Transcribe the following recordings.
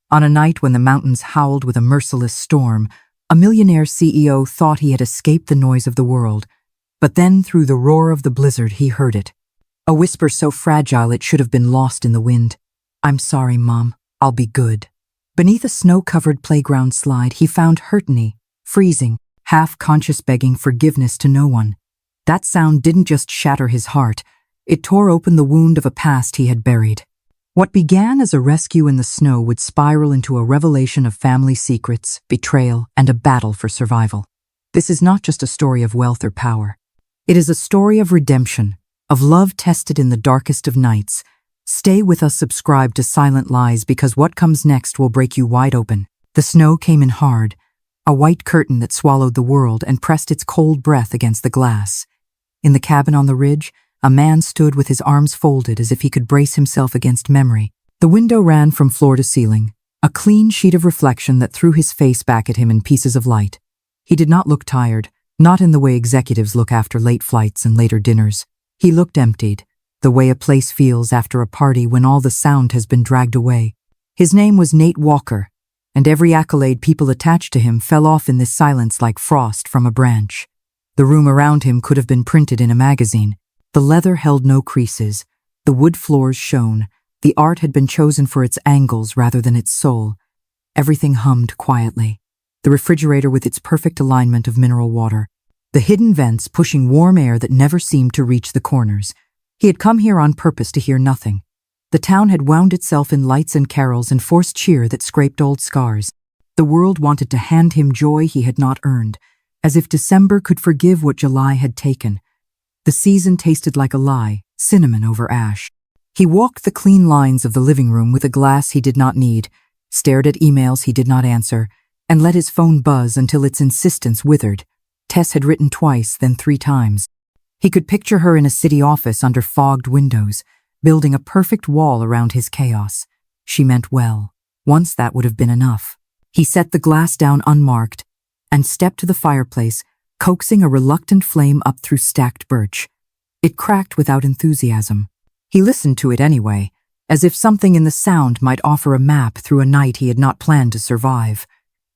On a night when the mountains howled with a merciless storm, a millionaire CEO thought he had escaped the noise of the world. But then, through the roar of the blizzard, he heard it. A whisper so fragile it should have been lost in the wind. "I'm sorry, Mom. I'll be good." Beneath a snow-covered playground slide, he found Heartwarming, freezing, half-conscious, begging forgiveness to no one. That sound didn't just shatter his heart, it tore open the wound of a past he had buried. What began as a rescue in the snow would spiral into a revelation of family secrets, betrayal, and a battle for survival. This is not just a story of wealth or power. It is a story of redemption, of love tested in the darkest of nights. Stay with us, subscribe to Silent Lies, because what comes next will break you wide open. The snow came in hard, a white curtain that swallowed the world and pressed its cold breath against the glass. In the cabin on the ridge, a man stood with his arms folded as if he could brace himself against memory. The window ran from floor to ceiling, a clean sheet of reflection that threw his face back at him in pieces of light. He did not look tired, not in the way executives look after late flights and later dinners. He looked emptied, the way a place feels after a party when all the sound has been dragged away. His name was Nate Walker, and every accolade people attached to him fell off in this silence like frost from a branch. The room around him could have been printed in a magazine. The leather held no creases, the wood floors shone, the art had been chosen for its angles rather than its soul. Everything hummed quietly. The refrigerator with its perfect alignment of mineral water, the hidden vents pushing warm air that never seemed to reach the corners. He had come here on purpose to hear nothing. The town had wound itself in lights and carols and forced cheer that scraped old scars. The world wanted to hand him joy he had not earned, as if December could forgive what July had taken. The season tasted like a lie, cinnamon over ash. He walked the clean lines of the living room with a glass he did not need, stared at emails he did not answer, and let his phone buzz until its insistence withered. Tess had written twice, then 3 times. He could picture her in a city office under fogged windows, building a perfect wall around his chaos. She meant well. Once that would have been enough. He set the glass down unmarked and stepped to the fireplace, coaxing a reluctant flame up through stacked birch. It cracked without enthusiasm. He listened to it anyway, as if something in the sound might offer a map through a night he had not planned to survive.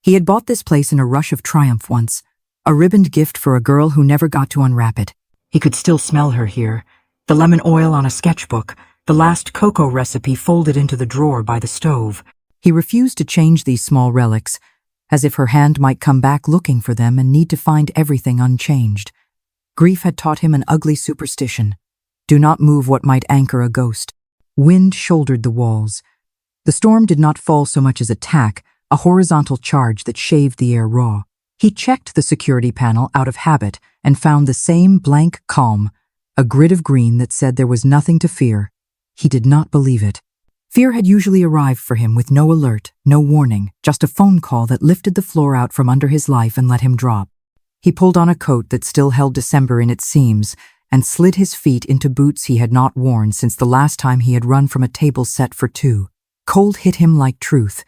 He had bought this place in a rush of triumph once, a ribboned gift for a girl who never got to unwrap it. He could still smell her here, the lemon oil on a sketchbook, the last cocoa recipe folded into the drawer by the stove. He refused to change these small relics, as if her hand might come back looking for them and need to find everything unchanged. Grief had taught him an ugly superstition. Do not move what might anchor a ghost. Wind shouldered the walls. The storm did not fall so much as a tack, a horizontal charge that shaved the air raw. He checked the security panel out of habit and found the same blank calm, a grid of green that said there was nothing to fear. He did not believe it. Fear had usually arrived for him with no alert, no warning, just a phone call that lifted the floor out from under his life and let him drop. He pulled on a coat that still held December in its seams and slid his feet into boots he had not worn since the last time he had run from a table set for 2. Cold hit him like truth.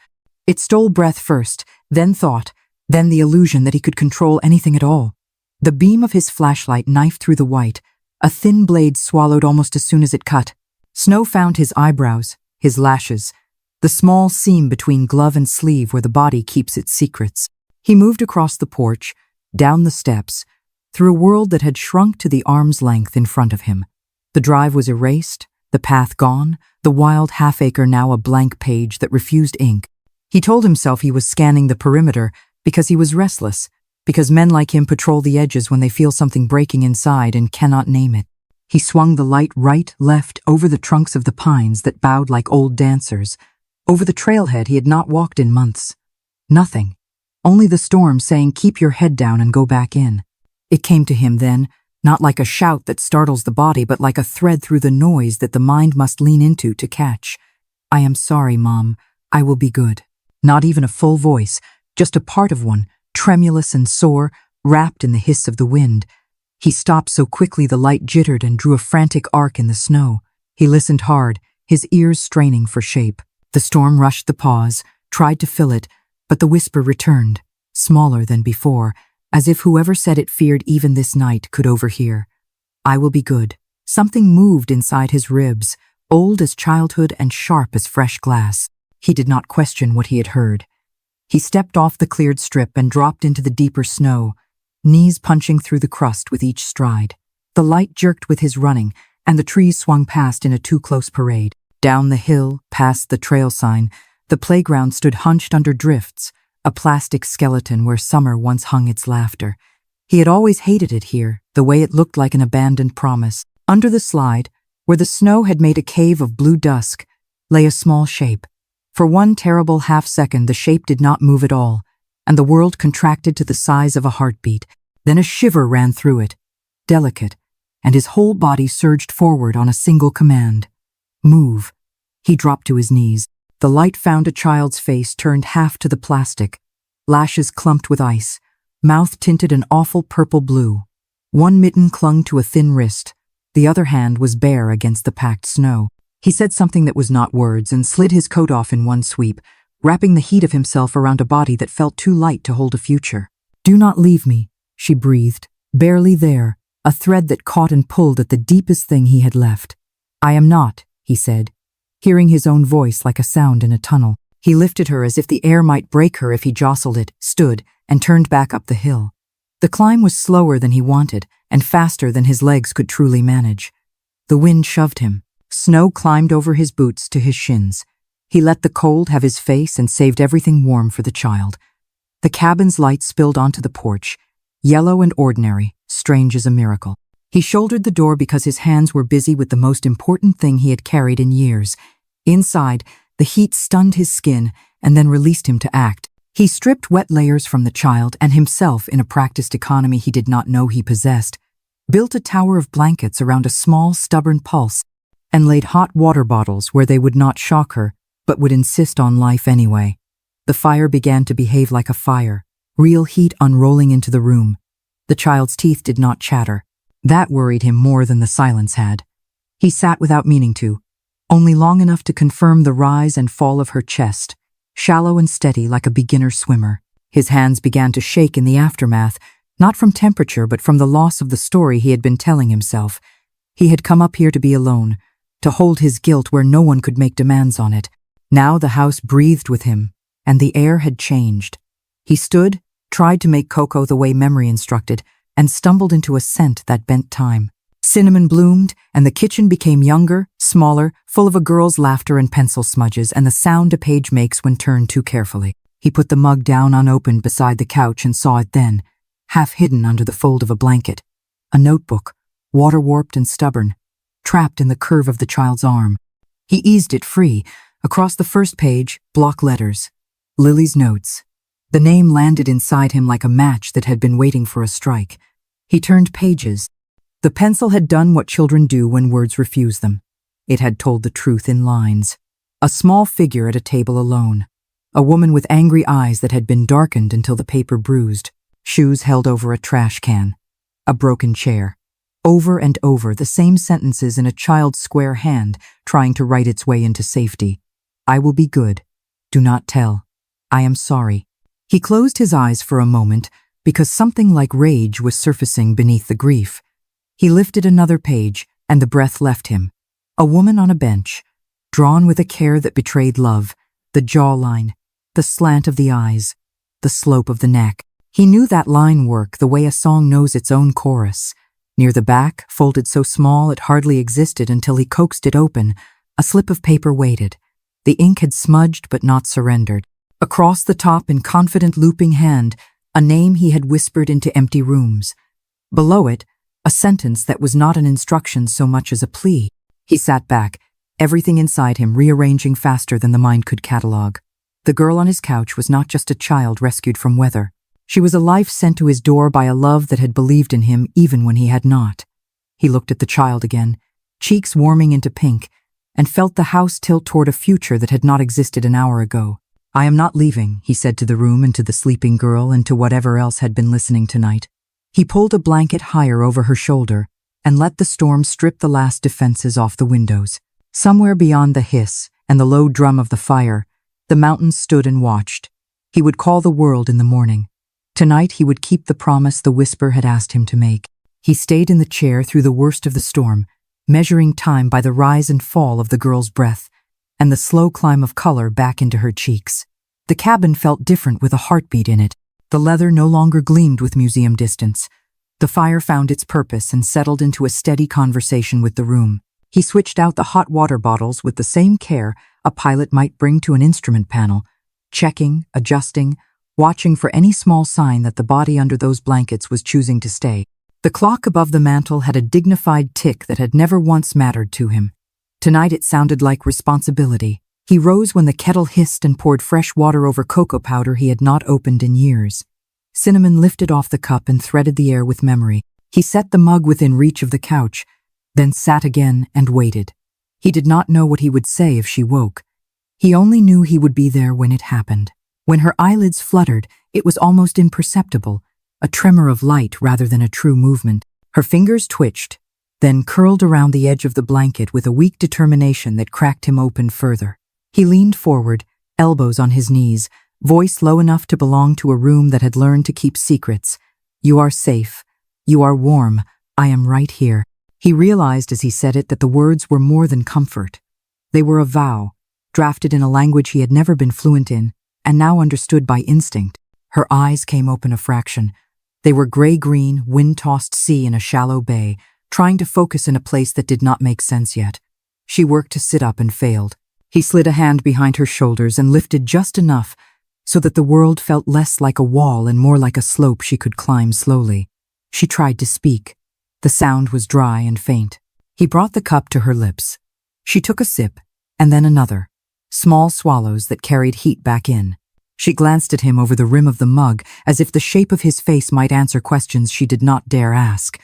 It stole breath first, then thought, then the illusion that he could control anything at all. The beam of his flashlight knifed through the white, a thin blade swallowed almost as soon as it cut. Snow found his eyebrows, his lashes, the small seam between glove and sleeve where the body keeps its secrets. He moved across the porch, down the steps, through a world that had shrunk to the arm's length in front of him. The drive was erased, the path gone, the wild half-acre now a blank page that refused ink. He told himself he was scanning the perimeter because he was restless, because men like him patrol the edges when they feel something breaking inside and cannot name it. He swung the light right, left, over the trunks of the pines that bowed like old dancers, over the trailhead he had not walked in months. Nothing. Only the storm saying, "Keep your head down and go back in." It came to him then, not like a shout that startles the body, but like a thread through the noise that the mind must lean into to catch. "I am sorry, Mom. I will be good." Not even a full voice, just a part of one, tremulous and sore, wrapped in the hiss of the wind. He stopped so quickly the light jittered and drew a frantic arc in the snow. He listened hard, his ears straining for shape. The storm rushed the pause, tried to fill it, but the whisper returned, smaller than before, as if whoever said it feared even this night could overhear. "I will be good." Something moved inside his ribs, old as childhood and sharp as fresh glass. He did not question what he had heard. He stepped off the cleared strip and dropped into the deeper snow, knees punching through the crust with each stride. The light jerked with his running, and the trees swung past in a too-close parade. Down the hill, past the trail sign, the playground stood hunched under drifts, a plastic skeleton where summer once hung its laughter. He had always hated it here, the way it looked like an abandoned promise. Under the slide, where the snow had made a cave of blue dusk, lay a small shape. For one terrible half-second, the shape did not move at all, and the world contracted to the size of a heartbeat. Then a shiver ran through it, delicate, and his whole body surged forward on a single command. Move. He dropped to his knees. The light found a child's face turned half to the plastic, lashes clumped with ice, mouth tinted an awful purple blue. One mitten clung to a thin wrist, the other hand was bare against the packed snow. He said something that was not words and slid his coat off in one sweep, wrapping the heat of himself around a body that felt too light to hold a future. "Do not leave me," she breathed, barely there, a thread that caught and pulled at the deepest thing he had left. "I am not," he said, hearing his own voice like a sound in a tunnel. He lifted her as if the air might break her if he jostled it, stood, and turned back up the hill. The climb was slower than he wanted, and faster than his legs could truly manage. The wind shoved him. Snow climbed over his boots to his shins. He let the cold have his face and saved everything warm for the child. The cabin's light spilled onto the porch, yellow and ordinary, strange as a miracle. He shouldered the door because his hands were busy with the most important thing he had carried in years. Inside, the heat stunned his skin and then released him to act. He stripped wet layers from the child and himself in a practiced economy he did not know he possessed, built a tower of blankets around a small, stubborn pulse, and laid hot water bottles where they would not shock her, but would insist on life anyway. The fire began to behave like a fire, real heat unrolling into the room. The child's teeth did not chatter. That worried him more than the silence had. He sat without meaning to, only long enough to confirm the rise and fall of her chest, shallow and steady like a beginner swimmer. His hands began to shake in the aftermath, not from temperature but from the loss of the story he had been telling himself. He had come up here to be alone, to hold his guilt where no one could make demands on it. Now the house breathed with him, and the air had changed. He stood, tried to make cocoa the way memory instructed, and stumbled into a scent that bent time. Cinnamon bloomed, and the kitchen became younger, smaller, full of a girl's laughter and pencil smudges and the sound a page makes when turned too carefully. He put the mug down unopened beside the couch and saw it then, half hidden under the fold of a blanket. A notebook, water-warped and stubborn, trapped in the curve of the child's arm. He eased it free. Across the first page, block letters. Lily's notes. The name landed inside him like a match that had been waiting for a strike. He turned pages. The pencil had done what children do when words refuse them. It had told the truth in lines. A small figure at a table alone. A woman with angry eyes that had been darkened until the paper bruised. Shoes held over a trash can. A broken chair. Over and over, the same sentences in a child's square hand, trying to write its way into safety. "I will be good. Do not tell. I am sorry." He closed his eyes for a moment because something like rage was surfacing beneath the grief. He lifted another page, and the breath left him. A woman on a bench, drawn with a care that betrayed love, the jawline, the slant of the eyes, the slope of the neck. He knew that line work the way a song knows its own chorus. Near the back, folded so small it hardly existed until he coaxed it open, a slip of paper waited. The ink had smudged but not surrendered. Across the top in confident looping hand, a name he had whispered into empty rooms. Below it, a sentence that was not an instruction so much as a plea. He sat back, everything inside him rearranging faster than the mind could catalog. The girl on his couch was not just a child rescued from weather. She was a life sent to his door by a love that had believed in him even when he had not. He looked at the child again, cheeks warming into pink, and felt the house tilt toward a future that had not existed an hour ago. "I am not leaving," he said to the room and to the sleeping girl and to whatever else had been listening tonight. He pulled a blanket higher over her shoulder and let the storm strip the last defenses off the windows. Somewhere beyond the hiss and the low drum of the fire, the mountains stood and watched. He would call the world in the morning. Tonight he would keep the promise the whisper had asked him to make. He stayed in the chair through the worst of the storm, measuring time by the rise and fall of the girl's breath, and the slow climb of color back into her cheeks. The cabin felt different with a heartbeat in it. The leather no longer gleamed with museum distance. The fire found its purpose and settled into a steady conversation with the room. He switched out the hot water bottles with the same care a pilot might bring to an instrument panel, checking, adjusting, watching for any small sign that the body under those blankets was choosing to stay. The clock above the mantel had a dignified tick that had never once mattered to him. Tonight it sounded like responsibility. He rose when the kettle hissed and poured fresh water over cocoa powder he had not opened in years. Cinnamon lifted off the cup and threaded the air with memory. He set the mug within reach of the couch, then sat again and waited. He did not know what he would say if she woke. He only knew he would be there when it happened. When her eyelids fluttered, it was almost imperceptible, a tremor of light rather than a true movement. Her fingers twitched, then curled around the edge of the blanket with a weak determination that cracked him open further. He leaned forward, elbows on his knees, voice low enough to belong to a room that had learned to keep secrets. "You are safe. You are warm. I am right here." He realized as he said it that the words were more than comfort. They were a vow, drafted in a language he had never been fluent in, and now understood by instinct. Her eyes came open a fraction. They were gray-green, wind-tossed sea in a shallow bay, trying to focus in a place that did not make sense yet. She worked to sit up and failed. He slid a hand behind her shoulders and lifted just enough so that the world felt less like a wall and more like a slope she could climb slowly. She tried to speak. The sound was dry and faint. He brought the cup to her lips. She took a sip, and then another, small swallows that carried heat back in. She glanced at him over the rim of the mug, as if the shape of his face might answer questions she did not dare ask.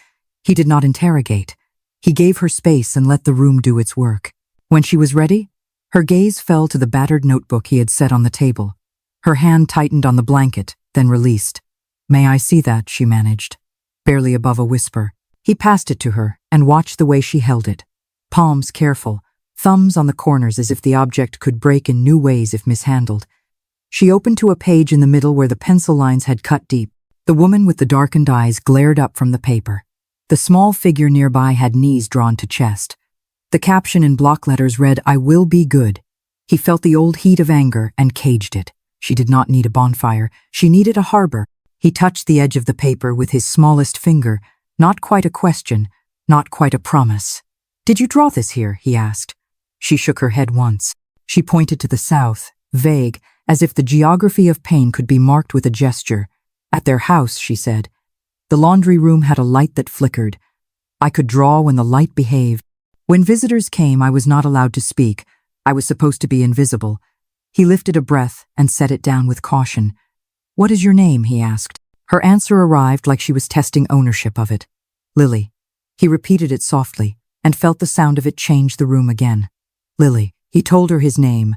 He did not interrogate. He gave her space and let the room do its work. When she was ready, her gaze fell to the battered notebook he had set on the table. Her hand tightened on the blanket, then released. "May I see that?" she managed, barely above a whisper. He passed it to her and watched the way she held it. Palms careful, thumbs on the corners as if the object could break in new ways if mishandled. She opened to a page in the middle where the pencil lines had cut deep. The woman with the darkened eyes glared up from the paper. The small figure nearby had knees drawn to chest. The caption in block letters read, "I will be good." He felt the old heat of anger and caged it. She did not need a bonfire. She needed a harbor. He touched the edge of the paper with his smallest finger. Not quite a question, not quite a promise. "Did you draw this here?" he asked. She shook her head once. She pointed to the south, vague, as if the geography of pain could be marked with a gesture. "At their house," she said. "The laundry room had a light that flickered. I could draw when the light behaved. When visitors came, I was not allowed to speak. I was supposed to be invisible." He lifted a breath and set it down with caution. "What is your name?" he asked. Her answer arrived like she was testing ownership of it. "Lily." He repeated it softly and felt the sound of it change the room again. "Lily." He told her his name,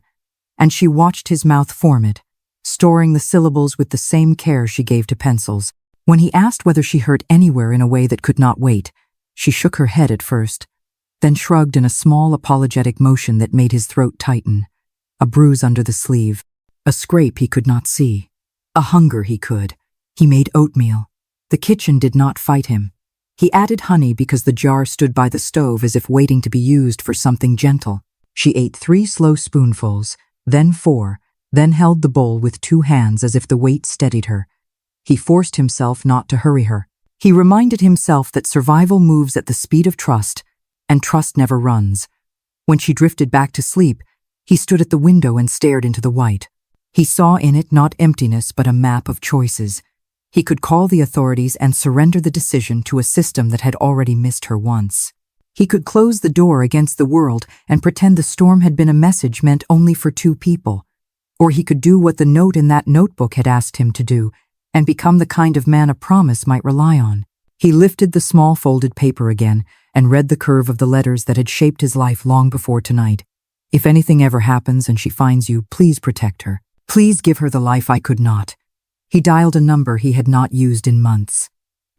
and she watched his mouth form it, storing the syllables with the same care she gave to pencils. When he asked whether she hurt anywhere in a way that could not wait, she shook her head at first, then shrugged in a small apologetic motion that made his throat tighten. A bruise under the sleeve, a scrape he could not see, a hunger he could. He made oatmeal. The kitchen did not fight him. He added honey because the jar stood by the stove as if waiting to be used for something gentle. She ate 3 slow spoonfuls, then 4, then held the bowl with 2 hands as if the weight steadied her. He forced himself not to hurry her. He reminded himself that survival moves at the speed of trust, and trust never runs. When she drifted back to sleep, he stood at the window and stared into the white. He saw in it not emptiness but a map of choices. He could call the authorities and surrender the decision to a system that had already missed her once. He could close the door against the world and pretend the storm had been a message meant only for 2 people. Or he could do what the note in that notebook had asked him to do, and become the kind of man a promise might rely on. He lifted the small folded paper again and read the curve of the letters that had shaped his life long before tonight. "If anything ever happens and she finds you, please protect her. Please give her the life I could not." He dialed a number he had not used in months.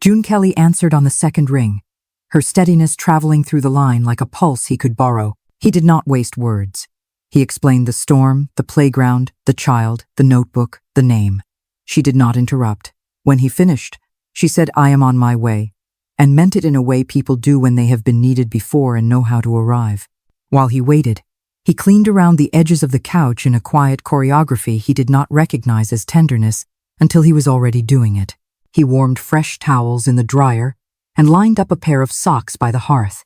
June Kelly answered on the second ring, her steadiness traveling through the line like a pulse he could borrow. He did not waste words. He explained the storm, the playground, the child, the notebook, the name. She did not interrupt. When he finished, she said, "I am on my way," and meant it in a way people do when they have been needed before and know how to arrive. While he waited, He cleaned around the edges of the couch in a quiet choreography he did not recognize as tenderness until he was already doing it. He warmed fresh towels in the dryer and lined up a pair of socks by the hearth.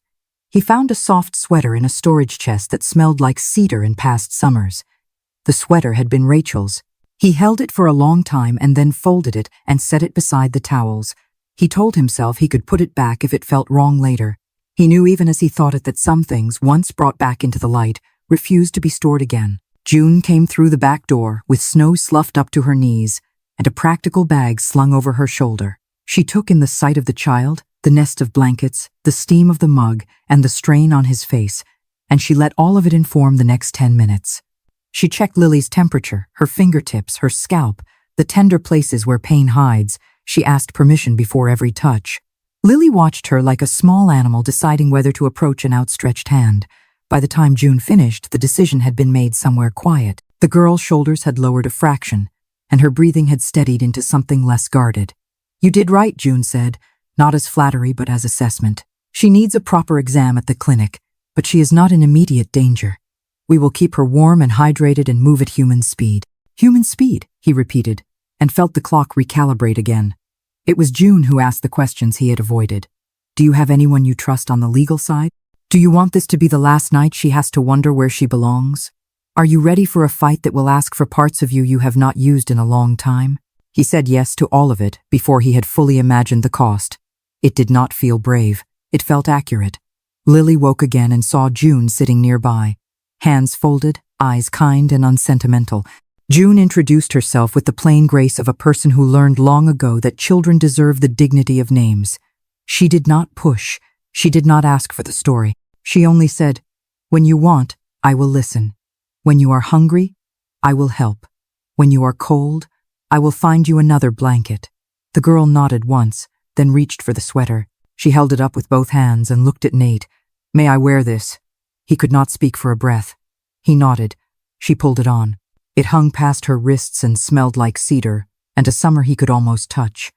He found a soft sweater in a storage chest that smelled like cedar in past summers. The sweater had been Rachel's. He held it for a long time and then folded it and set it beside the towels. He told himself he could put it back if it felt wrong later. He knew even as he thought it that some things, once brought back into the light, refused to be stored again. June came through the back door with snow sloughed up to her knees and a practical bag slung over her shoulder. She took in the sight of the child, the nest of blankets, the steam of the mug, and the strain on his face, and she let all of it inform the next 10 minutes. She checked Lily's temperature, her fingertips, her scalp, the tender places where pain hides. She asked permission before every touch. Lily watched her like a small animal deciding whether to approach an outstretched hand. By the time June finished, the decision had been made somewhere quiet. The girl's shoulders had lowered a fraction, and her breathing had steadied into something less guarded. "You did right," June said, not as flattery but as assessment. "She needs a proper exam at the clinic, but she is not in immediate danger. We will keep her warm and hydrated and move at human speed." "Human speed," he repeated, and felt the clock recalibrate again. It was June who asked the questions he had avoided. "Do you have anyone you trust on the legal side? Do you want this to be the last night she has to wonder where she belongs? Are you ready for a fight that will ask for parts of you you have not used in a long time?" He said yes to all of it before he had fully imagined the cost. It did not feel brave. It felt accurate. Lily woke again and saw June sitting nearby, hands folded, eyes kind and unsentimental. June introduced herself with the plain grace of a person who learned long ago that children deserve the dignity of names. She did not push. She did not ask for the story. She only said, "When you want, I will listen. When you are hungry, I will help. When you are cold, I will find you another blanket." The girl nodded once, then reached for the sweater. She held it up with both hands and looked at Nate. "May I wear this?" He could not speak for a breath. He nodded. She pulled it on. It hung past her wrists and smelled like cedar, and a summer he could almost touch.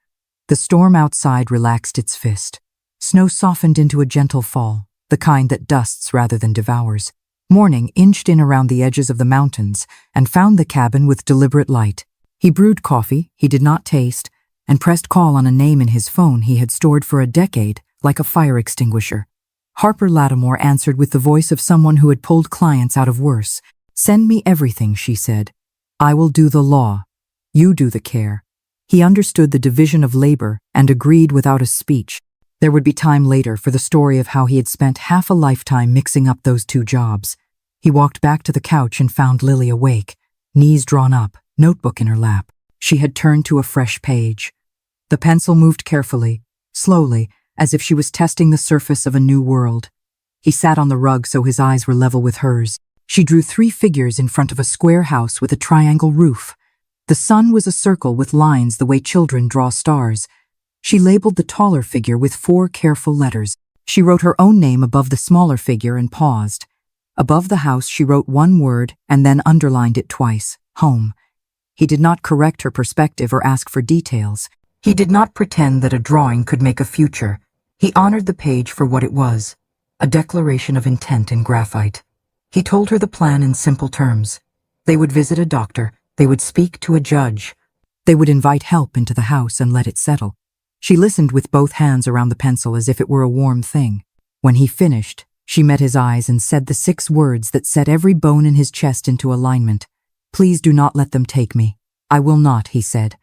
The storm outside relaxed its fist. Snow softened into a gentle fall, the kind that dusts rather than devours. Morning inched in around the edges of the mountains and found the cabin with deliberate light. He brewed coffee he did not taste and pressed call on a name in his phone he had stored for a decade like a fire extinguisher. Harper Lattimore answered with the voice of someone who had pulled clients out of worse. "Send me everything," she said. "I will do the law. You do the care." He understood the division of labor and agreed without a speech. There would be time later for the story of how he had spent half a lifetime mixing up those two jobs. He walked back to the couch and found Lily awake, knees drawn up, notebook in her lap. She had turned to a fresh page. The pencil moved carefully, slowly, as if she was testing the surface of a new world. He sat on the rug so his eyes were level with hers. She drew 3 figures in front of a square house with a triangle roof. The sun was a circle with lines the way children draw stars. She labeled the taller figure with 4 careful letters. She wrote her own name above the smaller figure and paused. Above the house she wrote 1 word and then underlined it twice, home. He did not correct her perspective or ask for details. He did not pretend that a drawing could make a future. He honored the page for what it was, a declaration of intent in graphite. He told her the plan in simple terms. They would visit a doctor. They would speak to a judge. They would invite help into the house and let it settle. She listened with both hands around the pencil as if it were a warm thing. When he finished, she met his eyes and said the 6 words that set every bone in his chest into alignment. "Please do not let them take me." "I will not," he said.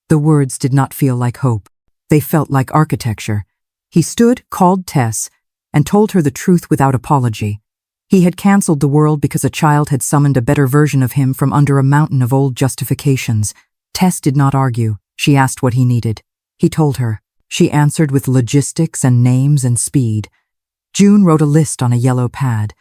The words did not feel like hope. They felt like architecture. He stood, called Tess, and told her the truth without apology. He had cancelled the world because a child had summoned a better version of him from under a mountain of old justifications. Tess did not argue. She asked what he needed. He told her. She answered with logistics and names and speed. June wrote a list on a yellow pad.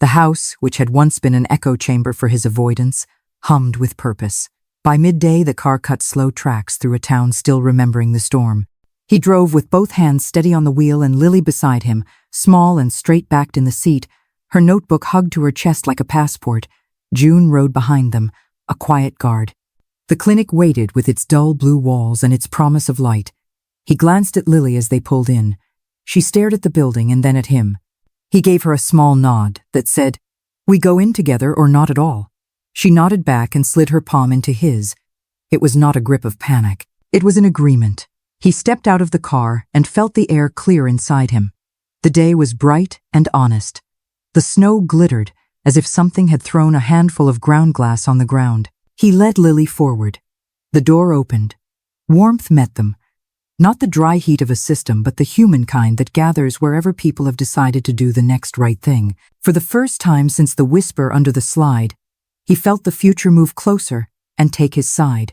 The house, which had once been an echo chamber for his avoidance, hummed with purpose. By midday, the car cut slow tracks through a town still remembering the storm. He drove with both hands steady on the wheel and Lily beside him, small and straight-backed in the seat, her notebook hugged to her chest like a passport. June rode behind them, a quiet guard. The clinic waited with its dull blue walls and its promise of light. He glanced at Lily as they pulled in. She stared at the building and then at him. He gave her a small nod that said, We go in together or not at all." She nodded back and slid her palm into his. It was not a grip of panic. It was an agreement. He stepped out of the car and felt the air clear inside him. The day was bright and honest. The snow glittered as if something had thrown a handful of ground glass on the ground. He led Lily forward. The door opened. Warmth met them. Not the dry heat of a system, but the human kind that gathers wherever people have decided to do the next right thing. For the first time since the whisper under the slide, he felt the future move closer and take his side.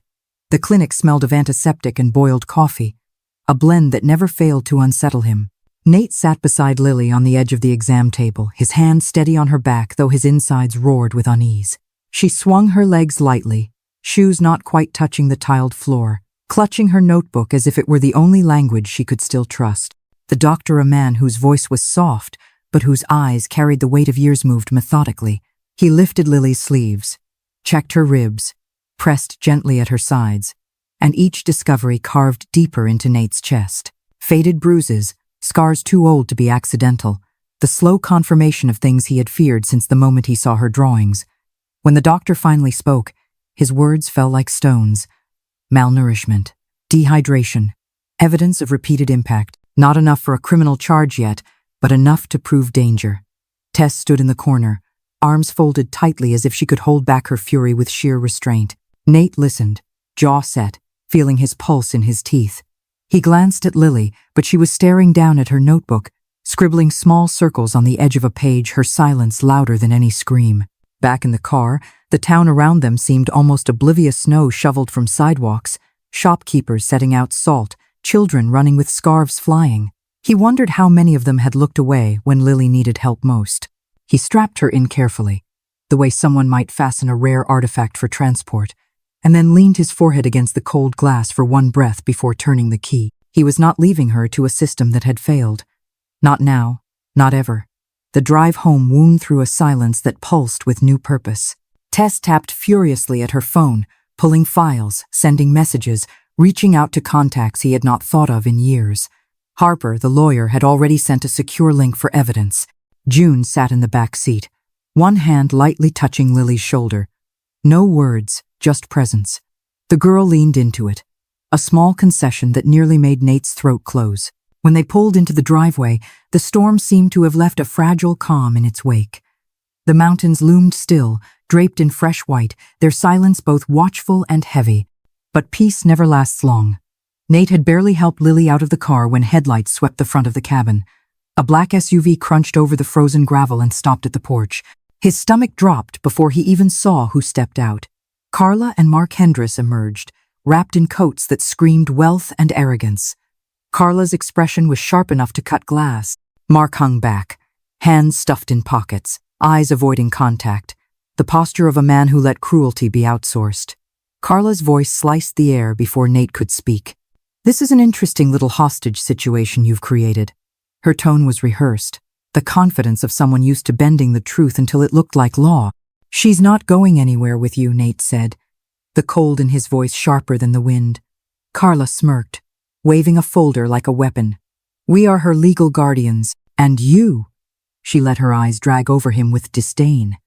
The clinic smelled of antiseptic and boiled coffee, a blend that never failed to unsettle him. Nate sat beside Lily on the edge of the exam table, his hand steady on her back though his insides roared with unease. She swung her legs lightly, shoes not quite touching the tiled floor, clutching her notebook as if it were the only language she could still trust. The doctor, a man whose voice was soft, but whose eyes carried the weight of years, moved methodically. He lifted Lily's sleeves, checked her ribs, pressed gently at her sides, and each discovery carved deeper into Nate's chest. Faded bruises, scars too old to be accidental, the slow confirmation of things he had feared since the moment he saw her drawings. When the doctor finally spoke, his words fell like stones. Malnourishment, dehydration, evidence of repeated impact, not enough for a criminal charge yet, but enough to prove danger. Tess stood in the corner, arms folded tightly as if she could hold back her fury with sheer restraint. Nate listened, jaw set, feeling his pulse in his teeth. He glanced at Lily, but she was staring down at her notebook, scribbling small circles on the edge of a page, her silence louder than any scream. Back in the car, the town around them seemed almost oblivious. Snow shoveled from sidewalks, shopkeepers setting out salt, children running with scarves flying. He wondered how many of them had looked away when Lily needed help most. He strapped her in carefully, the way someone might fasten a rare artifact for transport, and then leaned his forehead against the cold glass for one breath before turning the key. He was not leaving her to a system that had failed. Not now, not ever. The drive home wound through a silence that pulsed with new purpose. Tess tapped furiously at her phone, pulling files, sending messages, reaching out to contacts he had not thought of in years. Harper, the lawyer, had already sent a secure link for evidence. June sat in the back seat, one hand lightly touching Lily's shoulder. No words, just presence. The girl leaned into it, a small concession that nearly made Nate's throat close. When they pulled into the driveway, the storm seemed to have left a fragile calm in its wake. The mountains loomed still, draped in fresh white, their silence both watchful and heavy. But peace never lasts long. Nate had barely helped Lily out of the car when headlights swept the front of the cabin. A black SUV crunched over the frozen gravel and stopped at the porch. His stomach dropped before he even saw who stepped out. Carla and Mark Hendris emerged, wrapped in coats that screamed wealth and arrogance. Carla's expression was sharp enough to cut glass. Mark hung back, hands stuffed in pockets, eyes avoiding contact, the posture of a man who let cruelty be outsourced. Carla's voice sliced the air before Nate could speak. "This is an interesting little hostage situation you've created." Her tone was rehearsed, the confidence of someone used to bending the truth until it looked like law. "She's not going anywhere with you," Nate said, the cold in his voice sharper than the wind. Carla smirked, waving a folder like a weapon. "We are her legal guardians, and you." She let her eyes drag over him with disdain.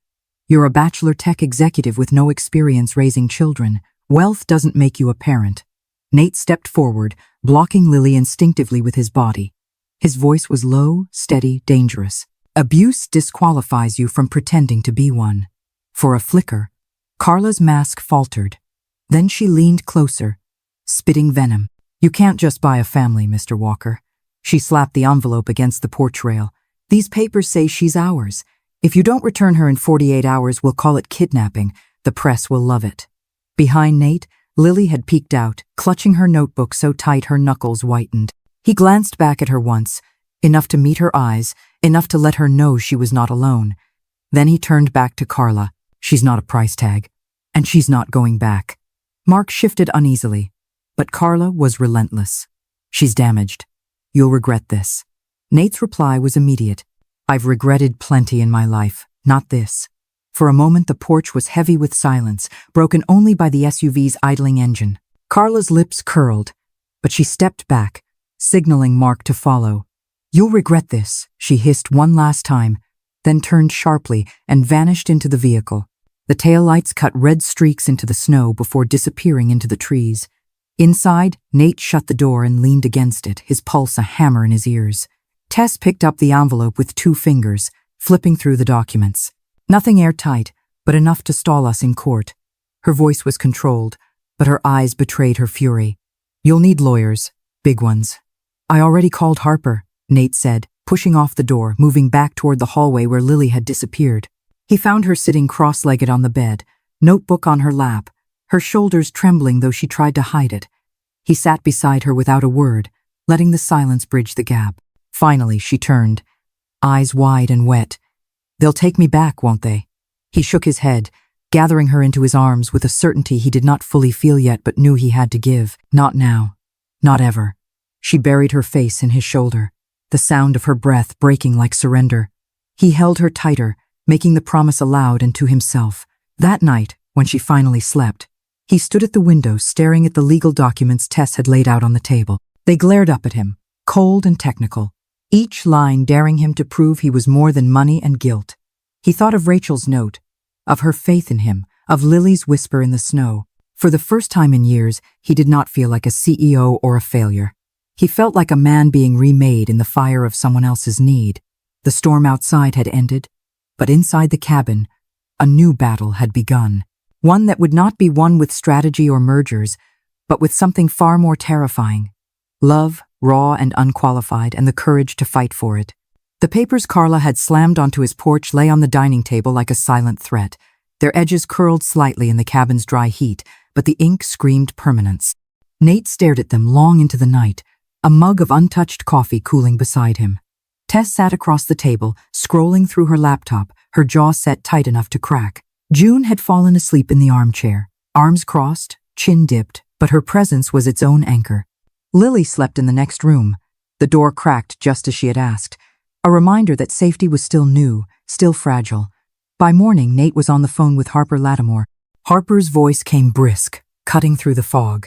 "You're a bachelor tech executive with no experience raising children. Wealth doesn't make you a parent." Nate stepped forward, blocking Lily instinctively with his body. His voice was low, steady, dangerous. "Abuse disqualifies you from pretending to be one." For a flicker, Carla's mask faltered. Then she leaned closer, spitting venom. "You can't just buy a family, Mr. Walker." She slapped the envelope against the porch rail. "These papers say she's ours. If you don't return her in 48 hours, we'll call it kidnapping. The press will love it." Behind Nate, Lily had peeked out, clutching her notebook so tight her knuckles whitened. He glanced back at her once, enough to meet her eyes, enough to let her know she was not alone. Then he turned back to Carla. "She's not a price tag, and she's not going back." Mark shifted uneasily, but Carla was relentless. "She's damaged. You'll regret this." Nate's reply was immediate. "I've regretted plenty in my life, not this." For a moment the porch was heavy with silence, broken only by the SUV's idling engine. Carla's lips curled, but she stepped back, signaling Mark to follow. "You'll regret this," she hissed one last time, then turned sharply and vanished into the vehicle. The taillights cut red streaks into the snow before disappearing into the trees. Inside, Nate shut the door and leaned against it, his pulse a hammer in his ears. Tess picked up the envelope with 2 fingers, flipping through the documents. Nothing airtight, but enough to stall us in court. Her voice was controlled, but her eyes betrayed her fury. You'll need lawyers, big ones. I already called Harper, Nate said, pushing off the door, moving back toward the hallway where Lily had disappeared. He found her sitting cross-legged on the bed, notebook on her lap, her shoulders trembling though she tried to hide it. He sat beside her without a word, letting the silence bridge the gap. Finally, she turned, eyes wide and wet. They'll take me back, won't they? He shook his head, gathering her into his arms with a certainty he did not fully feel yet but knew he had to give. Not now. Not ever. She buried her face in his shoulder, the sound of her breath breaking like surrender. He held her tighter, making the promise aloud and to himself. That night, when she finally slept, he stood at the window staring at the legal documents Tess had laid out on the table. They glared up at him, cold and technical, each line daring him to prove he was more than money and guilt. He thought of Rachel's note, of her faith in him, of Lily's whisper in the snow. For the first time in years, he did not feel like a CEO or a failure. He felt like a man being remade in the fire of someone else's need. The storm outside had ended, but inside the cabin, a new battle had begun. One that would not be won with strategy or mergers, but with something far more terrifying. Love, raw and unqualified, and the courage to fight for it. The papers Carla had slammed onto his porch lay on the dining table like a silent threat. Their edges curled slightly in the cabin's dry heat, but the ink screamed permanence. Nate stared at them long into the night, a mug of untouched coffee cooling beside him. Tess sat across the table, scrolling through her laptop, her jaw set tight enough to crack. June had fallen asleep in the armchair, arms crossed, chin dipped, but her presence was its own anchor. Lily slept in the next room. The door cracked just as she had asked, a reminder that safety was still new, still fragile. By morning, Nate was on the phone with Harper Lattimore. Harper's voice came brisk, cutting through the fog.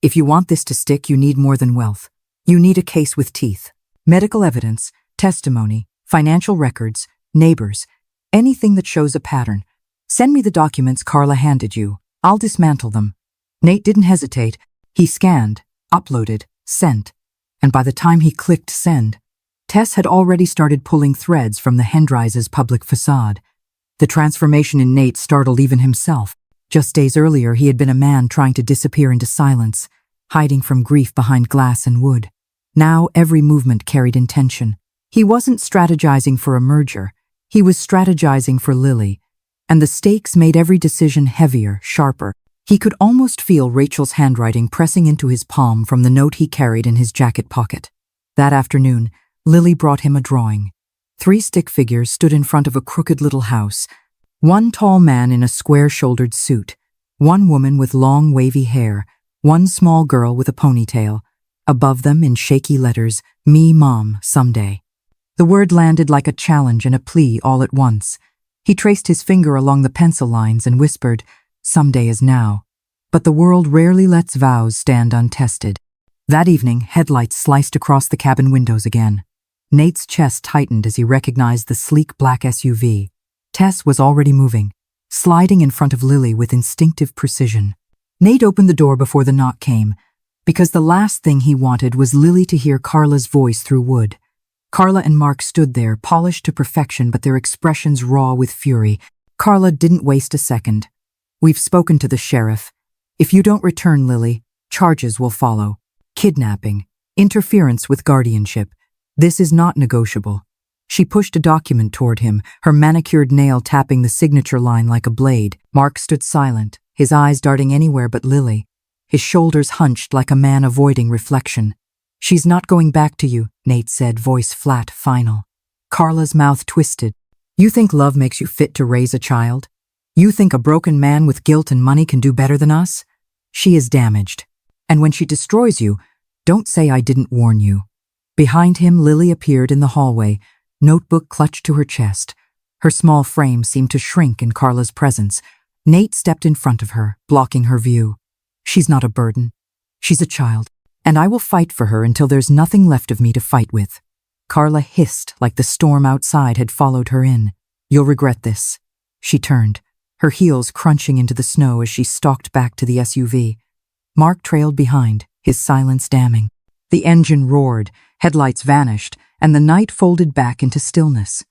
If you want this to stick, you need more than wealth. You need a case with teeth. Medical evidence, testimony, financial records, neighbors, anything that shows a pattern. Send me the documents Carla handed you. I'll dismantle them. Nate didn't hesitate. He scanned, uploaded, sent. And by the time he clicked send, Tess had already started pulling threads from the Hendrises' public facade. The transformation in Nate startled even himself. Just days earlier, he had been a man trying to disappear into silence, hiding from grief behind glass and wood. Now every movement carried intention. He wasn't strategizing for a merger. He was strategizing for Lily. And the stakes made every decision heavier, sharper. He could almost feel Rachel's handwriting pressing into his palm from the note he carried in his jacket pocket. That afternoon, Lily brought him a drawing. 3 stick figures stood in front of a crooked little house. One tall man in a square-shouldered suit, one woman with long wavy hair, one small girl with a ponytail. Above them, in shaky letters, "Me, Mom, someday." The word landed like a challenge and a plea all at once. He traced his finger along the pencil lines and whispered, "Someday is now." But the world rarely lets vows stand untested. That evening, headlights sliced across the cabin windows again. Nate's chest tightened as he recognized the sleek black SUV. Tess was already moving, sliding in front of Lily with instinctive precision. Nate opened the door before the knock came, because the last thing he wanted was Lily to hear Carla's voice through wood. Carla and Mark stood there, polished to perfection, but their expressions raw with fury. Carla didn't waste a second. "We've spoken to the sheriff. If you don't return Lily, charges will follow. Kidnapping, interference with guardianship. This is not negotiable." She pushed a document toward him, her manicured nail tapping the signature line like a blade. Mark stood silent, his eyes darting anywhere but Lily, his shoulders hunched like a man avoiding reflection. "She's not going back to you," Nate said, voice flat, final. Carla's mouth twisted. "You think love makes you fit to raise a child? You think a broken man with guilt and money can do better than us? She is damaged. And when she destroys you, don't say I didn't warn you." Behind him, Lily appeared in the hallway, notebook clutched to her chest. Her small frame seemed to shrink in Carla's presence. Nate stepped in front of her, blocking her view. "She's not a burden. She's a child, and I will fight for her until there's nothing left of me to fight with." Carla hissed like the storm outside had followed her in. "You'll regret this." She turned, her heels crunching into the snow as she stalked back to the SUV. Mark trailed behind, his silence damning. The engine roared, headlights vanished, and the night folded back into stillness.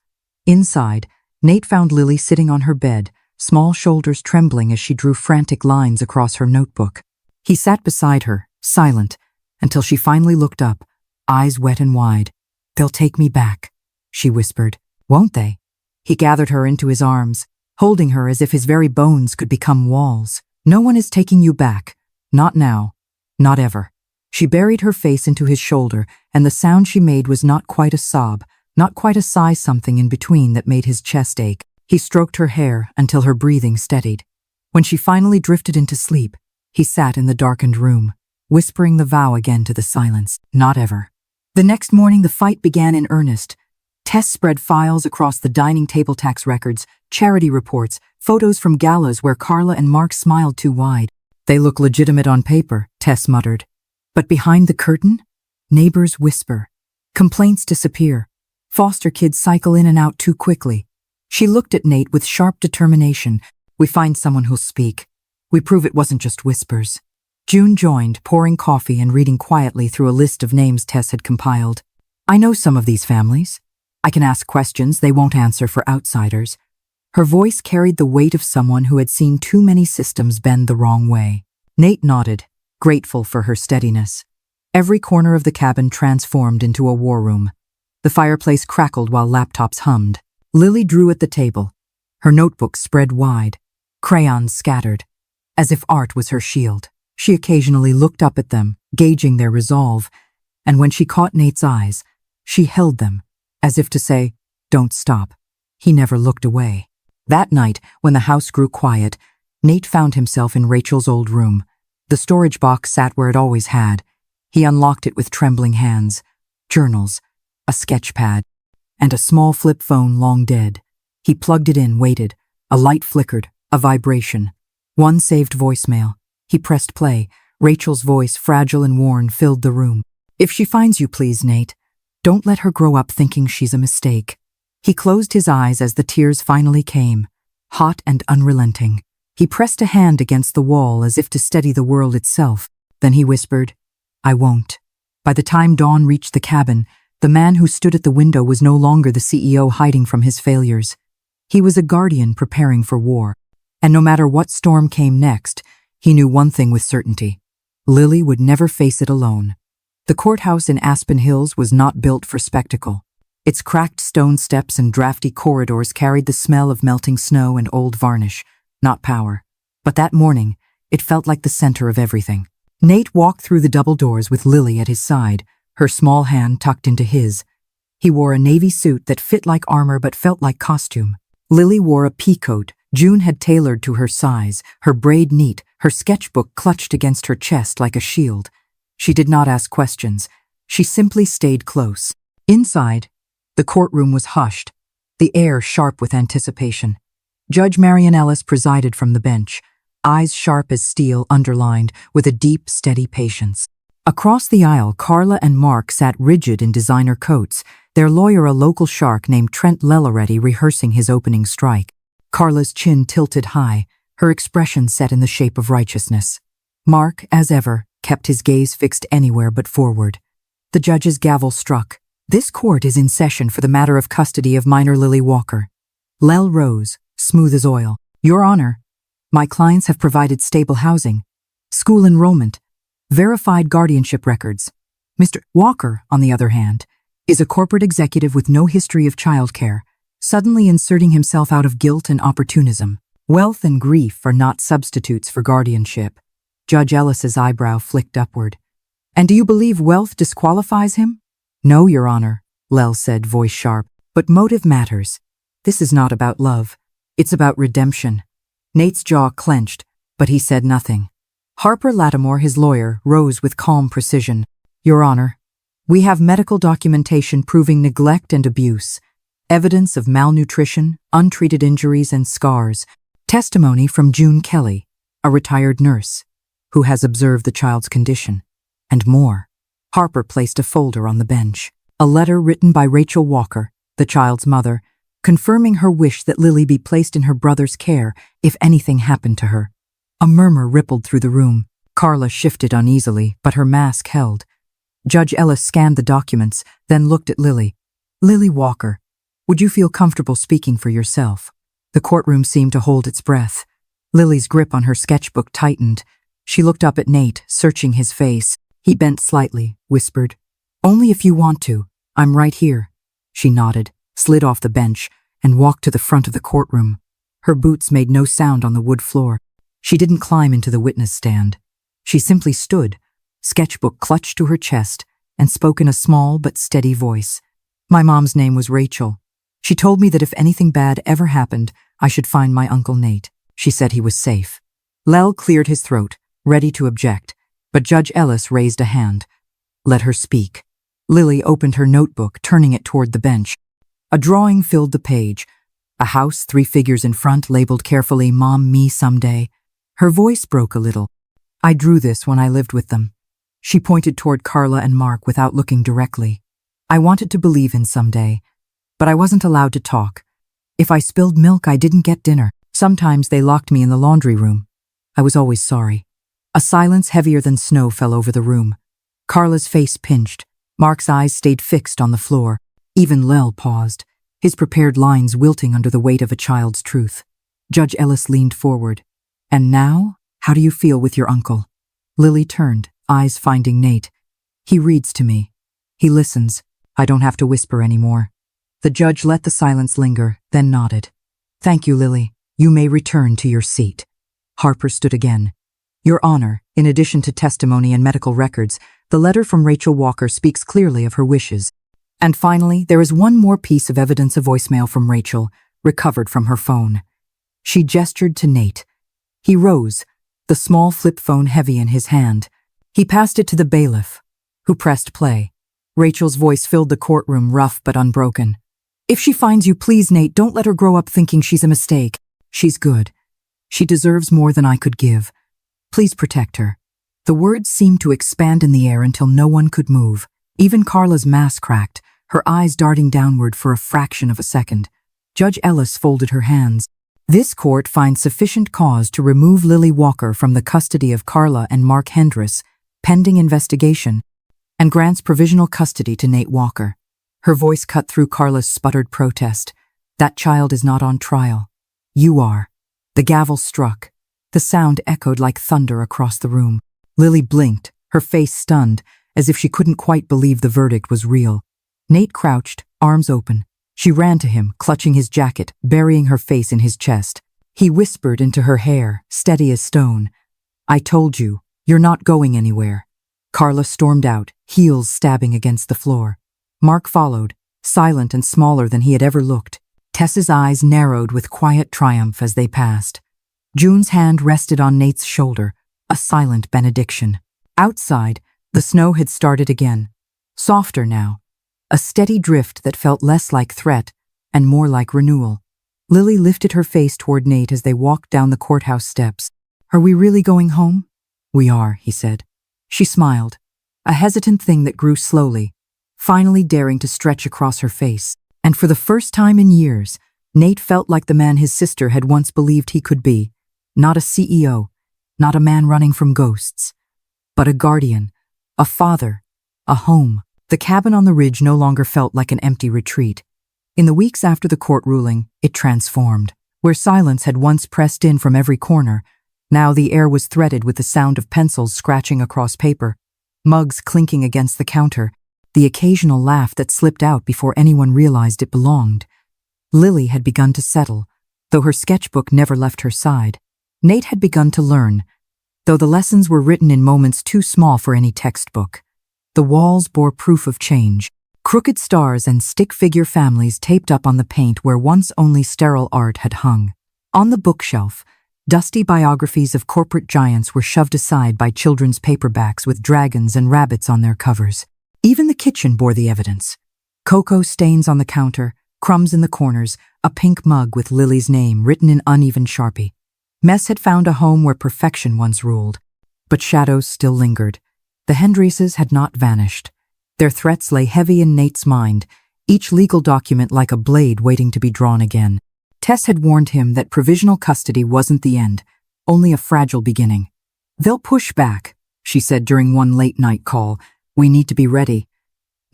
Inside, Nate found Lily sitting on her bed, small shoulders trembling as she drew frantic lines across her notebook. He sat beside her, silent, until she finally looked up, eyes wet and wide. "They'll take me back," she whispered. "Won't they?" He gathered her into his arms, holding her as if his very bones could become walls. "No one is taking you back. Not now. Not ever." She buried her face into his shoulder, and the sound she made was not quite a sob, not quite a sigh, something in between that made his chest ache. He stroked her hair until her breathing steadied. When she finally drifted into sleep, he sat in the darkened room, whispering the vow again to the silence. Not ever. The next morning, the fight began in earnest. Tess spread files across the dining table, tax records, charity reports, photos from galas where Carla and Mark smiled too wide. "They look legitimate on paper," Tess muttered. But behind the curtain, neighbors whisper. Complaints disappear. Foster kids cycle in and out too quickly. She looked at Nate with sharp determination. "We find someone who'll speak. We prove it wasn't just whispers." June joined, pouring coffee and reading quietly through a list of names Tess had compiled. "I know some of these families. I can ask questions they won't answer for outsiders." Her voice carried the weight of someone who had seen too many systems bend the wrong way. Nate nodded, grateful for her steadiness. Every corner of the cabin transformed into a war room. The fireplace crackled while laptops hummed. Lily drew at the table, her notebook spread wide, crayons scattered, as if art was her shield. She occasionally looked up at them, gauging their resolve, and when she caught Nate's eyes, she held them, as if to say, "Don't stop." He never looked away. That night, when the house grew quiet, Nate found himself in Rachel's old room. The storage box sat where it always had. He unlocked it with trembling hands. Journals, a sketch pad, and a small flip phone long dead. He plugged it in, waited. A light flickered, a vibration. One saved voicemail. He pressed play. Rachel's voice, fragile and worn, filled the room. "If she finds you, please, Nate, don't let her grow up thinking she's a mistake." He closed his eyes as the tears finally came, hot and unrelenting. He pressed a hand against the wall as if to steady the world itself. Then he whispered, "I won't." By the time dawn reached the cabin, the man who stood at the window was no longer the CEO hiding from his failures. He was a guardian preparing for war. And no matter what storm came next, he knew one thing with certainty. Lily would never face it alone. The courthouse in Aspen Hills was not built for spectacle. Its cracked stone steps and drafty corridors carried the smell of melting snow and old varnish, not power. But that morning, it felt like the center of everything. Nate walked through the double doors with Lily at his side, her small hand tucked into his. He wore a navy suit that fit like armor but felt like costume. Lily wore a peacoat June had tailored to her size, her braid neat, her sketchbook clutched against her chest like a shield. She did not ask questions. She simply stayed close. Inside, the courtroom was hushed, the air sharp with anticipation. Judge Marion Ellis presided from the bench, eyes sharp as steel underlined with a deep, steady patience. Across the aisle, Carla and Mark sat rigid in designer coats, their lawyer a local shark named Trent Lelleretti rehearsing his opening strike. Carla's chin tilted high, her expression set in the shape of righteousness. Mark, as ever, kept his gaze fixed anywhere but forward. The judge's gavel struck. "This court is in session for the matter of custody of minor Lily Walker." Lel rose, smooth as oil. "Your Honor, my clients have provided stable housing, school enrollment, verified guardianship records. Mr. Walker, on the other hand, is a corporate executive with no history of childcare, suddenly inserting himself out of guilt and opportunism. Wealth and grief are not substitutes for guardianship." Judge Ellis's eyebrow flicked upward. "And do you believe wealth disqualifies him?" "No, Your Honor," Lel said, voice sharp. "But motive matters. This is not about love. It's about redemption." Nate's jaw clenched, but he said nothing. Harper Lattimore, his lawyer, rose with calm precision. "Your Honor, we have medical documentation proving neglect and abuse, evidence of malnutrition, untreated injuries and scars, testimony from June Kelly, a retired nurse, who has observed the child's condition, and more." Harper placed a folder on the bench. A letter written by Rachel Walker, the child's mother, confirming her wish that Lily be placed in her brother's care if anything happened to her. A murmur rippled through the room. Carla shifted uneasily, but her mask held. Judge Ellis scanned the documents, then looked at Lily. "Lily Walker, would you feel comfortable speaking for yourself?" The courtroom seemed to hold its breath. Lily's grip on her sketchbook tightened. She looked up at Nate, searching his face. He bent slightly, whispered, "Only if you want to. I'm right here." She nodded, slid off the bench, and walked to the front of the courtroom. Her boots made no sound on the wood floor. She didn't climb into the witness stand. She simply stood, sketchbook clutched to her chest, and spoke in a small but steady voice. "My mom's name was Rachel. She told me that if anything bad ever happened, I should find my Uncle Nate. She said he was safe." Lel cleared his throat, ready to object, but Judge Ellis raised a hand. "Let her speak." Lily opened her notebook, turning it toward the bench. A drawing filled the page. A house, 3 figures in front, labeled carefully, "Mom, me someday." Her voice broke a little. "I drew this when I lived with them." She pointed toward Carla and Mark without looking directly. "I wanted to believe in someday, but I wasn't allowed to talk. If I spilled milk, I didn't get dinner. Sometimes they locked me in the laundry room. I was always sorry." A silence heavier than snow fell over the room. Carla's face pinched. Mark's eyes stayed fixed on the floor. Even Lel paused, his prepared lines wilting under the weight of a child's truth. Judge Ellis leaned forward. "And now, how do you feel with your uncle?" Lily turned, eyes finding Nate. "He reads to me. He listens. I don't have to whisper anymore." The judge let the silence linger, then nodded. "Thank you, Lily. You may return to your seat." Harper stood again. "Your Honor, in addition to testimony and medical records, the letter from Rachel Walker speaks clearly of her wishes. And finally, there is one more piece of evidence, a voicemail from Rachel, recovered from her phone." She gestured to Nate. He rose, the small flip phone heavy in his hand. He passed it to the bailiff, who pressed play. Rachel's voice filled the courtroom, rough but unbroken. "If she finds you, please, Nate, don't let her grow up thinking she's a mistake. She's good. She deserves more than I could give. Please protect her." The words seemed to expand in the air until no one could move. Even Carla's mask cracked, her eyes darting downward for a fraction of a second. Judge Ellis folded her hands. "This court finds sufficient cause to remove Lily Walker from the custody of Carla and Mark Hendris, pending investigation, and grants provisional custody to Nate Walker." Her voice cut through Carla's sputtered protest. "That child is not on trial. You are." The gavel struck. The sound echoed like thunder across the room. Lily blinked, her face stunned, as if she couldn't quite believe the verdict was real. Nate crouched, arms open. She ran to him, clutching his jacket, burying her face in his chest. He whispered into her hair, steady as stone, "I told you, you're not going anywhere." Carla stormed out, heels stabbing against the floor. Mark followed, silent and smaller than he had ever looked. Tess's eyes narrowed with quiet triumph as they passed. June's hand rested on Nate's shoulder, a silent benediction. Outside, the snow had started again. Softer now. A steady drift that felt less like threat and more like renewal. Lily lifted her face toward Nate as they walked down the courthouse steps. "Are we really going home?" "We are," he said. She smiled, a hesitant thing that grew slowly, finally daring to stretch across her face. And for the first time in years, Nate felt like the man his sister had once believed he could be. Not a CEO, not a man running from ghosts, but a guardian, a father, a home. The cabin on the ridge no longer felt like an empty retreat. In the weeks after the court ruling, it transformed. Where silence had once pressed in from every corner, now the air was threaded with the sound of pencils scratching across paper, mugs clinking against the counter, the occasional laugh that slipped out before anyone realized it belonged. Lily had begun to settle, though her sketchbook never left her side. Nate had begun to learn, though the lessons were written in moments too small for any textbook. The walls bore proof of change, crooked stars and stick figure families taped up on the paint where once only sterile art had hung. On the bookshelf, dusty biographies of corporate giants were shoved aside by children's paperbacks with dragons and rabbits on their covers. Even the kitchen bore the evidence. Cocoa stains on the counter, crumbs in the corners, a pink mug with Lily's name written in uneven Sharpie. Mess had found a home where perfection once ruled, but shadows still lingered. The Hendrises had not vanished. Their threats lay heavy in Nate's mind, each legal document like a blade waiting to be drawn again. Tess had warned him that provisional custody wasn't the end, only a fragile beginning. "They'll push back," she said during one late-night call. "We need to be ready."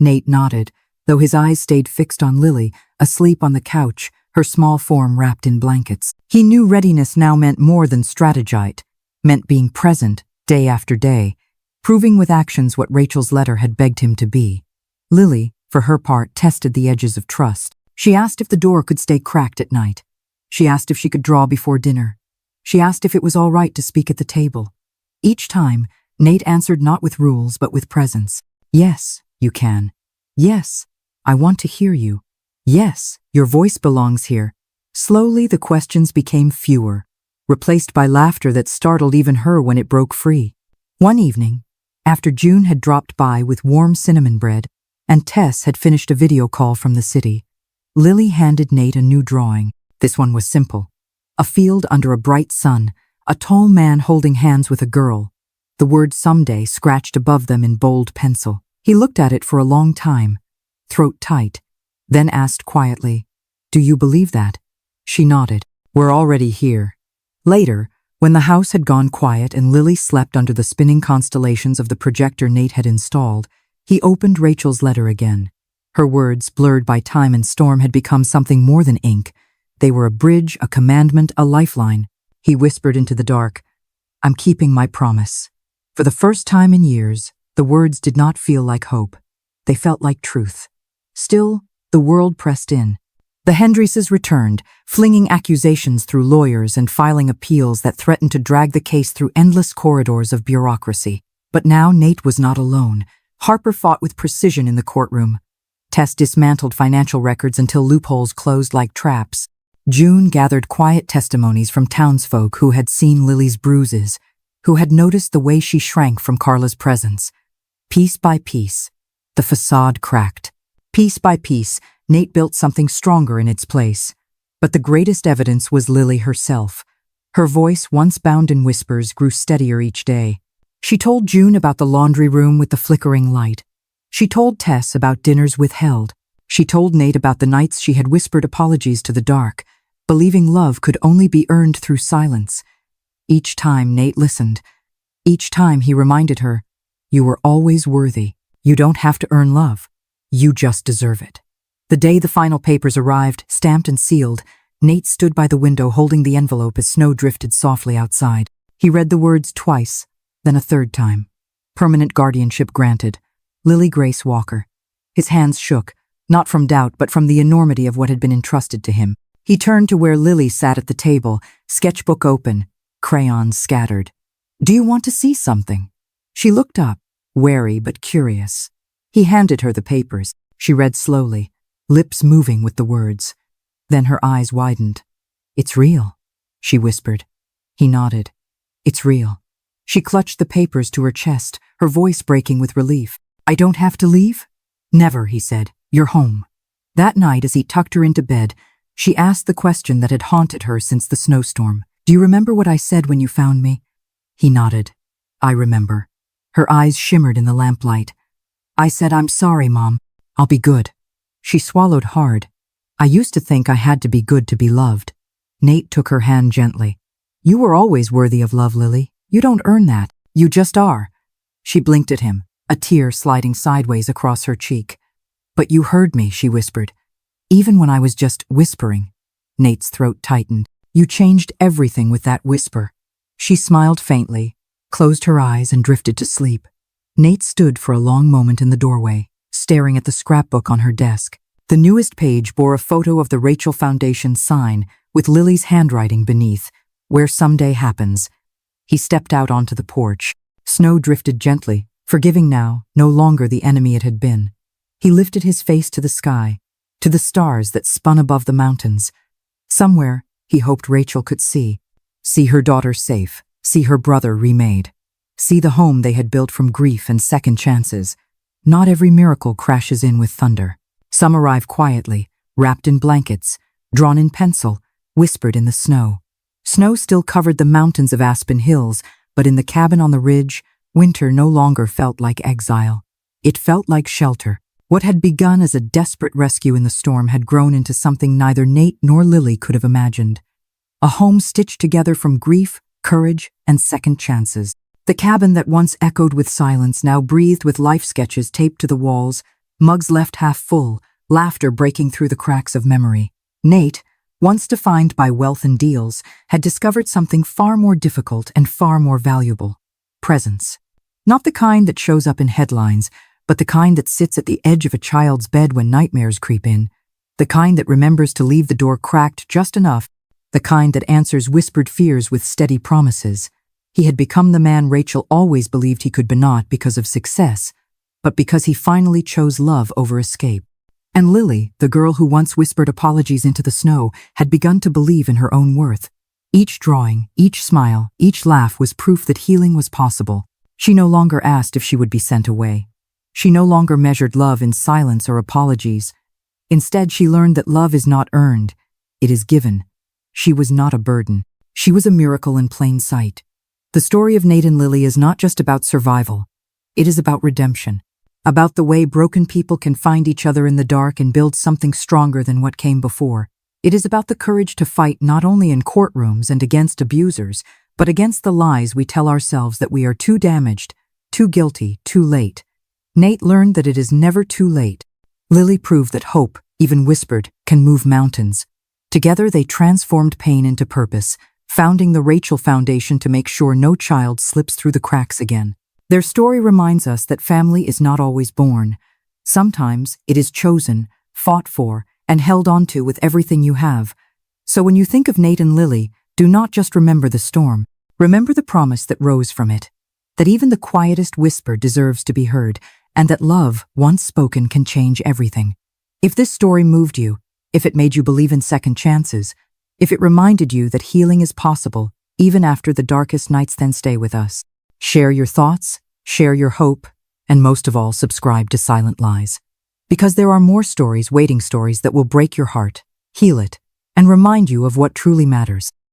Nate nodded, though his eyes stayed fixed on Lily, asleep on the couch, her small form wrapped in blankets. He knew readiness now meant more than strategite, meant being present, day after day, proving with actions what Rachel's letter had begged him to be. Lily, for her part, tested the edges of trust. She asked if the door could stay cracked at night. She asked if she could draw before dinner. She asked if it was all right to speak at the table. Each time, Nate answered not with rules but with presence. "Yes, you can. Yes, I want to hear you. Yes, your voice belongs here." Slowly, the questions became fewer, replaced by laughter that startled even her when it broke free. One evening, after June had dropped by with warm cinnamon bread and Tess had finished a video call from the city, Lily handed Nate a new drawing. This one was simple. A field under a bright sun, a tall man holding hands with a girl, the word "someday" scratched above them in bold pencil. He looked at it for a long time, throat tight, then asked quietly, "Do you believe that?" She nodded. "We're already here." Later, when the house had gone quiet and Lily slept under the spinning constellations of the projector Nate had installed, he opened Rachel's letter again. Her words, blurred by time and storm, had become something more than ink. They were a bridge, a commandment, a lifeline. He whispered into the dark, "I'm keeping my promise." For the first time in years, the words did not feel like hope. They felt like truth. Still, the world pressed in. The Hendrises returned, flinging accusations through lawyers and filing appeals that threatened to drag the case through endless corridors of bureaucracy. But now Nate was not alone. Harper fought with precision in the courtroom. Tess dismantled financial records until loopholes closed like traps. June gathered quiet testimonies from townsfolk who had seen Lily's bruises, who had noticed the way she shrank from Carla's presence. Piece by piece, the facade cracked. Piece by piece, Nate built something stronger in its place. But the greatest evidence was Lily herself. Her voice, once bound in whispers, grew steadier each day. She told June about the laundry room with the flickering light. She told Tess about dinners withheld. She told Nate about the nights she had whispered apologies to the dark, believing love could only be earned through silence. Each time Nate listened. Each time he reminded her, "You were always worthy. You don't have to earn love. You just deserve it." The day the final papers arrived, stamped and sealed, Nate stood by the window holding the envelope as snow drifted softly outside. He read the words twice, then a third time. Permanent guardianship granted. Lily Grace Walker. His hands shook, not from doubt but from the enormity of what had been entrusted to him. He turned to where Lily sat at the table, sketchbook open, crayons scattered. "Do you want to see something?" She looked up, wary but curious. He handed her the papers. She read slowly, lips moving with the words. Then her eyes widened. "It's real," she whispered. He nodded. "It's real." She clutched the papers to her chest, her voice breaking with relief. "I don't have to leave?" "Never," he said. "You're home." That night, as he tucked her into bed, she asked the question that had haunted her since the snowstorm. "Do you remember what I said when you found me?" He nodded. "I remember." Her eyes shimmered in the lamplight. "I said, 'I'm sorry, Mom. I'll be good.'" She swallowed hard. "I used to think I had to be good to be loved." Nate took her hand gently. "You were always worthy of love, Lily. You don't earn that. You just are." She blinked at him, a tear sliding sideways across her cheek. "But you heard me," she whispered. "Even when I was just whispering." Nate's throat tightened. "You changed everything with that whisper." She smiled faintly, closed her eyes and drifted to sleep. Nate stood for a long moment in the doorway, staring at the scrapbook on her desk. The newest page bore a photo of the Rachel Foundation sign with Lily's handwriting beneath, "Where Someday Happens." He stepped out onto the porch. Snow drifted gently, forgiving now, no longer the enemy it had been. He lifted his face to the sky, to the stars that spun above the mountains. Somewhere, he hoped Rachel could see her daughter safe, see her brother remade, see the home they had built from grief and second chances. Not every miracle crashes in with thunder. Some arrive quietly, wrapped in blankets, drawn in pencil, whispered in the snow. Snow still covered the mountains of Aspen Hills, but in the cabin on the ridge, winter no longer felt like exile. It felt like shelter. What had begun as a desperate rescue in the storm had grown into something neither Nate nor Lily could have imagined. A home stitched together from grief, courage, and second chances. The cabin that once echoed with silence now breathed with life sketches taped to the walls, mugs left half full, laughter breaking through the cracks of memory. Nate, once defined by wealth and deals, had discovered something far more difficult and far more valuable: presence. Not the kind that shows up in headlines, but the kind that sits at the edge of a child's bed when nightmares creep in, the kind that remembers to leave the door cracked just enough, the kind that answers whispered fears with steady promises. He had become the man Rachel always believed he could be, not because of success, but because he finally chose love over escape. And Lily, the girl who once whispered apologies into the snow, had begun to believe in her own worth. Each drawing, each smile, each laugh was proof that healing was possible. She no longer asked if she would be sent away. She no longer measured love in silence or apologies. Instead, she learned that love is not earned, it is given. She was not a burden. She was a miracle in plain sight. The story of Nate and Lily is not just about survival. It is about redemption. About the way broken people can find each other in the dark and build something stronger than what came before. It is about the courage to fight not only in courtrooms and against abusers, but against the lies we tell ourselves that we are too damaged, too guilty, too late. Nate learned that it is never too late. Lily proved that hope, even whispered, can move mountains. Together they transformed pain into purpose, founding the Rachel Foundation to make sure no child slips through the cracks again. Their story reminds us that family is not always born. Sometimes it is chosen, fought for, and held onto with everything you have. So when you think of Nate and Lily, do not just remember the storm. Remember the promise that rose from it. That even the quietest whisper deserves to be heard, and that love, once spoken, can change everything. If this story moved you, if it made you believe in second chances, if it reminded you that healing is possible, even after the darkest nights, then stay with us. Share your thoughts, share your hope, and most of all, subscribe to Silent Lies. Because there are more stories, waiting stories that will break your heart, heal it, and remind you of what truly matters.